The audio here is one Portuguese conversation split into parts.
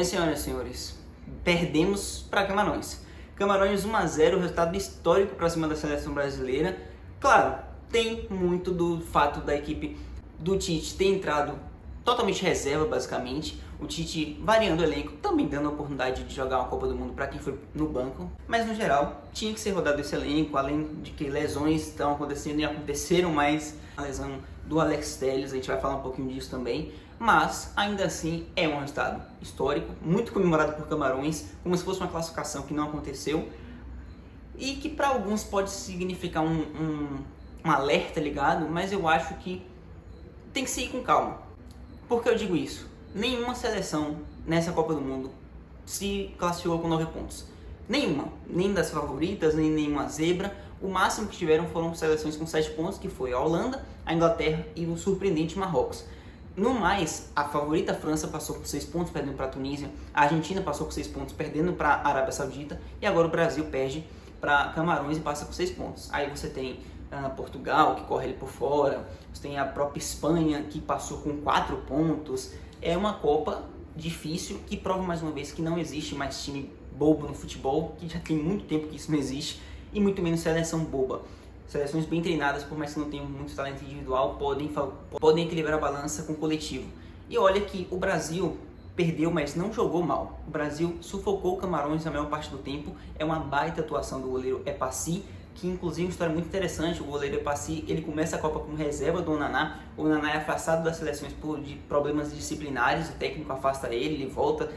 Senhoras e senhores, perdemos para Camarões. Camarões 1-0, resultado histórico para cima da seleção brasileira. Claro, tem muito do fato da equipe do Tite ter entrado totalmente reserva, basicamente. O Tite variando o elenco, também dando a oportunidade de jogar uma Copa do Mundo para quem foi no banco. Mas, no geral, tinha que ser rodado esse elenco, além de que lesões estão acontecendo e aconteceram mais. A lesão do Alex Telles, a gente vai falar um pouquinho disso também. Mas, ainda assim, é um resultado histórico, muito comemorado por Camarões, como se fosse uma classificação que não aconteceu. E que para alguns pode significar um alerta ligado, mas eu acho que tem que se ir com calma. Por que eu digo isso? Nenhuma seleção nessa Copa do Mundo se classificou com 9 pontos. Nenhuma. Nem das favoritas, nem nenhuma zebra. O máximo que tiveram foram seleções com 7 pontos, que foi a Holanda, a Inglaterra e o surpreendente Marrocos. No mais, a favorita França passou com 6 pontos, perdendo para a Tunísia. A Argentina passou com 6 pontos, perdendo para a Arábia Saudita. E agora o Brasil perde para Camarões e passa com 6 pontos. Aí você tem Portugal, que corre ali por fora. Você tem a própria Espanha, que passou com 4 pontos. É uma Copa difícil, que prova mais uma vez que não existe mais time bobo no futebol, que já tem muito tempo que isso não existe, e muito menos seleção boba. Seleções bem treinadas, por mais que não tenham muito talento individual, podem equilibrar a balança com o coletivo. E olha que o Brasil perdeu, mas não jogou mal. O Brasil sufocou o Camarões na maior parte do tempo. É uma baita atuação do goleiro Epaci, que inclusive é uma história muito interessante. O goleiro Epaci, ele começa a Copa como reserva do Onaná. O Onaná é afastado das seleções por problemas disciplinares, o técnico afasta ele volta,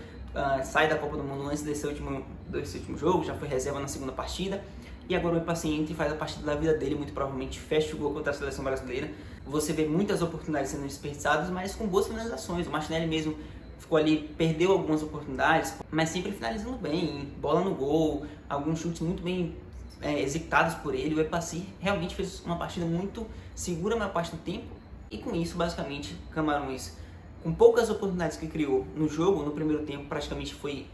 sai da Copa do Mundo antes desse último jogo, já foi reserva na segunda partida. E agora o Epaci entra e faz a partida da vida dele, muito provavelmente fecha o gol contra a seleção brasileira. Você vê muitas oportunidades sendo desperdiçadas, mas com boas finalizações. O Martinelli mesmo ficou ali, perdeu algumas oportunidades, mas sempre finalizando bem, bola no gol, alguns chutes muito bem executados por ele. O Epaci realmente fez uma partida muito segura a maior parte do tempo, e com isso, basicamente, Camarões, com poucas oportunidades que criou no jogo, no primeiro tempo praticamente foi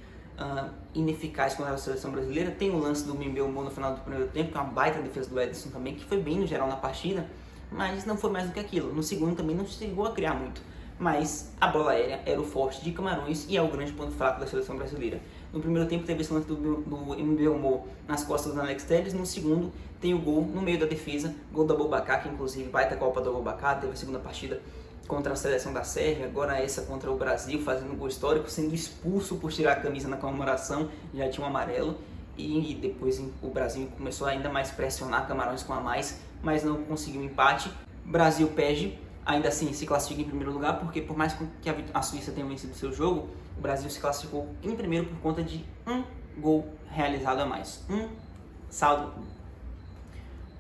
ineficaz contra a seleção brasileira. Tem o lance do Mbeumo no final do primeiro tempo, que é uma baita defesa do Ederson também, que foi bem no geral na partida, mas não foi mais do que aquilo. No segundo também não chegou a criar muito, mas a bola aérea era o forte de Camarões e é o grande ponto fraco da seleção brasileira. No primeiro tempo teve esse lance do Mbeumo nas costas do Alex Telles. No segundo tem o gol no meio da defesa, gol do Aboubakar, que inclusive baita Copa do Aboubakar, teve a segunda partida contra a seleção da Sérvia, agora essa contra o Brasil, fazendo um gol histórico, sendo expulso por tirar a camisa na comemoração, já tinha um amarelo, e depois o Brasil começou a ainda mais pressionar Camarões com a mais, mas não conseguiu um empate. Brasil perde, ainda assim se classifica em primeiro lugar, porque por mais que a Suíça tenha vencido seu jogo, o Brasil se classificou em primeiro por conta de um gol realizado a mais,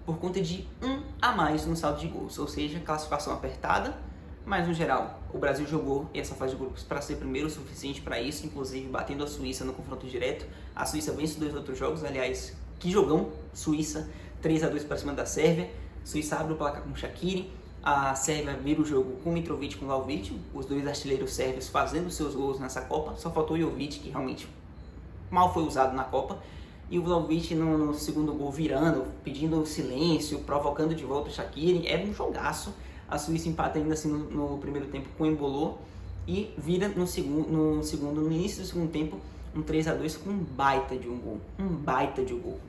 por conta de um a mais no saldo de gols, ou seja, classificação apertada. Mas no geral, o Brasil jogou essa fase de grupos para ser primeiro o suficiente para isso, inclusive batendo a Suíça no confronto direto. A Suíça vence 2 outros jogos, aliás, que jogão! Suíça 3-2 para cima da Sérvia. Suíça abre o placar com Shaqiri. A Sérvia vira o jogo com Mitrovic e com Vlahovic, os 2 artilheiros sérvios fazendo seus gols nessa Copa. Só faltou o Jovic, que realmente mal foi usado na Copa. E o Vlahovic no segundo gol virando, pedindo silêncio, provocando de volta o Shaqiri. Era um jogaço. A Suíça empata ainda assim no primeiro tempo com o Embolo e vira no início do segundo tempo, um 3-2 com um baita de um gol.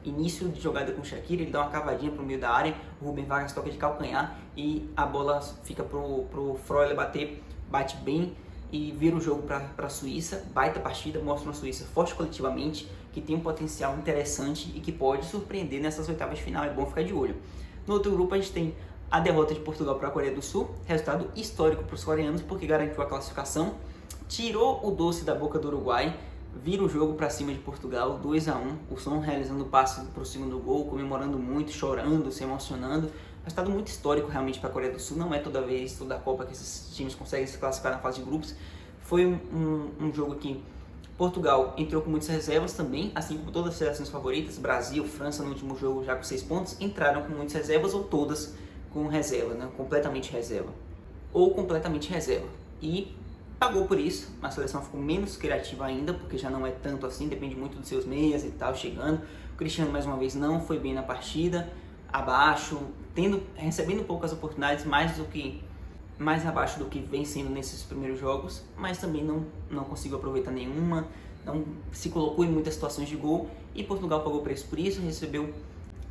Início de jogada com o Shaqiri, ele dá uma cavadinha pro meio da área, o Rubem Vargas toca de calcanhar e a bola fica pro Freuler bater, bate bem e vira o jogo para a Suíça. Baita partida, mostra uma Suíça forte coletivamente, que tem um potencial interessante e que pode surpreender nessas oitavas de final, é bom ficar de olho. No outro grupo a gente tem a derrota de Portugal para a Coreia do Sul, resultado histórico para os coreanos, porque garantiu a classificação, tirou o doce da boca do Uruguai, vira o jogo para cima de Portugal, 2-1, o Son realizando o passe para o segundo gol, comemorando muito, chorando, se emocionando. Resultado muito histórico realmente para a Coreia do Sul, não é toda a Copa que esses times conseguem se classificar na fase de grupos. Foi um jogo que Portugal entrou com muitas reservas também, assim como todas as seleções favoritas, Brasil, França no último jogo já com 6 pontos, entraram com muitas reservas ou todas com reserva, né? Completamente reserva e pagou por isso. A seleção ficou menos criativa ainda, porque já não é tanto assim, depende muito dos seus meias e tal, chegando. O Cristiano mais uma vez não foi bem na partida, abaixo, recebendo poucas oportunidades, mais do que mais abaixo do que vem sendo nesses primeiros jogos, mas também não conseguiu aproveitar nenhuma, não se colocou em muitas situações de gol, e Portugal pagou preço por isso,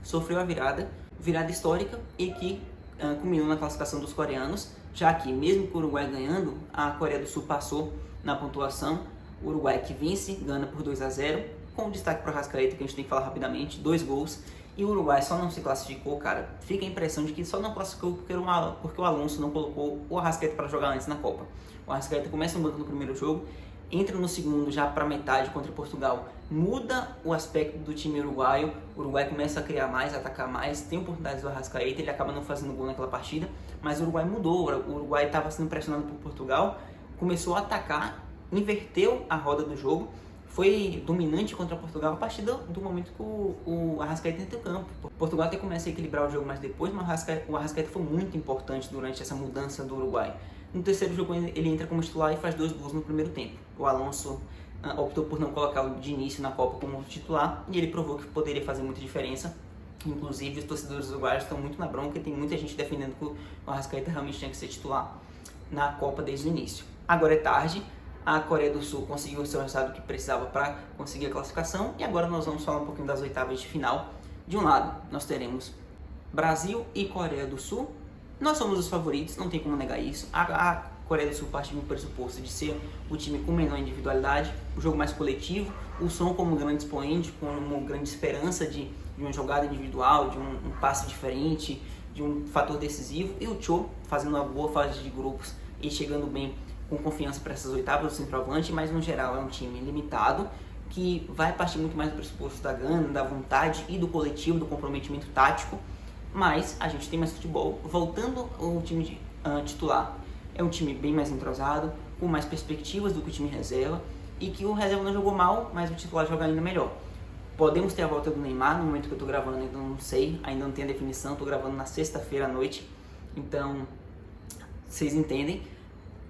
sofreu a virada histórica, e que culminou na classificação dos coreanos, já que mesmo com o Uruguai ganhando, a Coreia do Sul passou na pontuação. O Uruguai que vence, ganha por 2-0, com destaque para o Arrascaeta, que a gente tem que falar rapidamente, 2 gols. E o Uruguai só não se classificou, cara, fica a impressão de que só não classificou porque o Alonso não colocou o Arrascaeta para jogar antes na Copa. O Arrascaeta começa no banco no primeiro jogo, entra no segundo já para metade contra Portugal, muda o aspecto do time uruguaio, o Uruguai começa a criar mais, a atacar mais, tem oportunidades do Arrascaeta, ele acaba não fazendo gol naquela partida, mas o Uruguai mudou, o Uruguai estava sendo pressionado por Portugal, começou a atacar, inverteu a roda do jogo, foi dominante contra Portugal a partir do momento que o Arrascaeta entra em campo. Portugal até começa a equilibrar o jogo mais depois, mas o Arrascaeta foi muito importante durante essa mudança do Uruguai. No terceiro jogo ele entra como titular e faz 2 gols no primeiro tempo. O Alonso optou por não colocá-lo de início na Copa como titular, e ele provou que poderia fazer muita diferença. Inclusive os torcedores uruguaios estão muito na bronca, e tem muita gente defendendo que o Arrascaeta realmente tinha que ser titular na Copa desde o início. Agora é tarde. A Coreia do Sul conseguiu o seu resultado que precisava para conseguir a classificação, e agora nós vamos falar um pouquinho das oitavas de final. De um lado, nós teremos Brasil e Coreia do Sul. Nós somos os favoritos, não tem como negar isso. A Coreia do Sul parte do pressuposto de ser o time com menor individualidade, o jogo mais coletivo, o Son como grande expoente, com uma grande esperança de uma jogada individual, de um passe diferente, de um fator decisivo, e o Cho fazendo uma boa fase de grupos e chegando bem com confiança para essas oitavas do centroavante, mas no geral é um time limitado, que vai partir muito mais do pressuposto da gana, da vontade e do coletivo, do comprometimento tático, mas a gente tem mais futebol. Voltando ao time titular, é um time bem mais entrosado, com mais perspectivas do que o time reserva, e que o reserva não jogou mal, mas o titular joga ainda melhor. Podemos ter a volta do Neymar, no momento que eu estou gravando ainda não sei, ainda não tem a definição, estou gravando na sexta-feira à noite, então vocês entendem.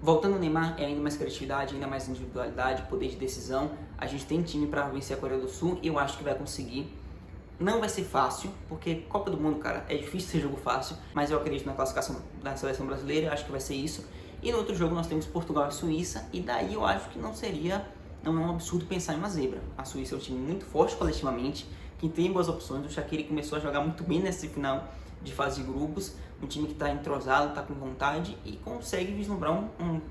Voltando ao Neymar, é ainda mais criatividade, ainda mais individualidade, poder de decisão. A gente tem time para vencer a Coreia do Sul, e eu acho que vai conseguir. Não vai ser fácil, porque Copa do Mundo, cara, é difícil ser jogo fácil, mas eu acredito na classificação da seleção brasileira, eu acho que vai ser isso. E no outro jogo nós temos Portugal e Suíça, e daí eu acho que não é um absurdo pensar em uma zebra. A Suíça é um time muito forte coletivamente, que tem boas opções. O Shaqiri começou a jogar muito bem nesse final de fase de grupos, um time que está entrosado, está com vontade e consegue vislumbrar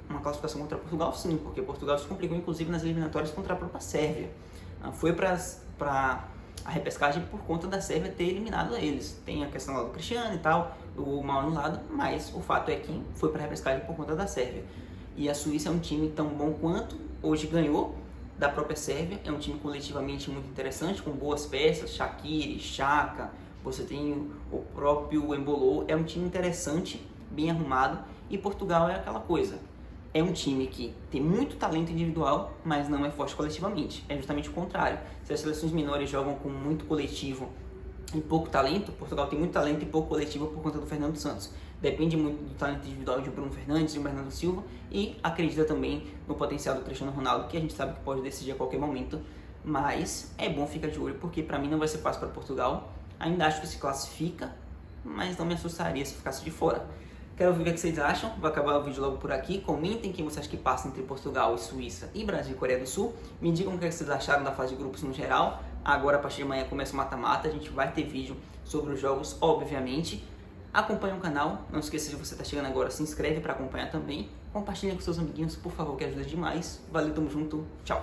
uma classificação contra Portugal, sim, porque Portugal se complicou inclusive nas eliminatórias contra a própria Sérvia. Foi para a repescagem por conta da Sérvia ter eliminado eles. Tem a questão lá do Cristiano e tal, do mal anulado, mas o fato é que foi para a repescagem por conta da Sérvia. E a Suíça é um time tão bom quanto, hoje ganhou da própria Sérvia, é um time coletivamente muito interessante, com boas peças, Shaqiri, Xhaka, você tem o próprio Embolo, é um time interessante, bem arrumado, e Portugal é aquela coisa, é um time que tem muito talento individual, mas não é forte coletivamente, é justamente o contrário. Se as seleções menores jogam com muito coletivo e pouco talento, Portugal tem muito talento e pouco coletivo por conta do Fernando Santos. Depende muito do talento individual de Bruno Fernandes e o Bernardo Silva, e acredita também no potencial do Cristiano Ronaldo, que a gente sabe que pode decidir a qualquer momento, mas é bom ficar de olho, porque para mim não vai ser fácil para Portugal. Ainda acho que se classifica, mas não me assustaria se ficasse de fora. Quero ver o que vocês acham. Vou acabar o vídeo logo por aqui. Comentem quem vocês acham que passa entre Portugal e Suíça e Brasil e Coreia do Sul. Me digam o que vocês acharam da fase de grupos no geral. Agora, a partir de amanhã, começa o mata-mata. A gente vai ter vídeo sobre os jogos, obviamente. Acompanhe o canal. Não esqueça, se você está chegando agora, se inscreve para acompanhar também. Compartilhe com seus amiguinhos, por favor, que ajuda demais. Valeu, tamo junto. Tchau.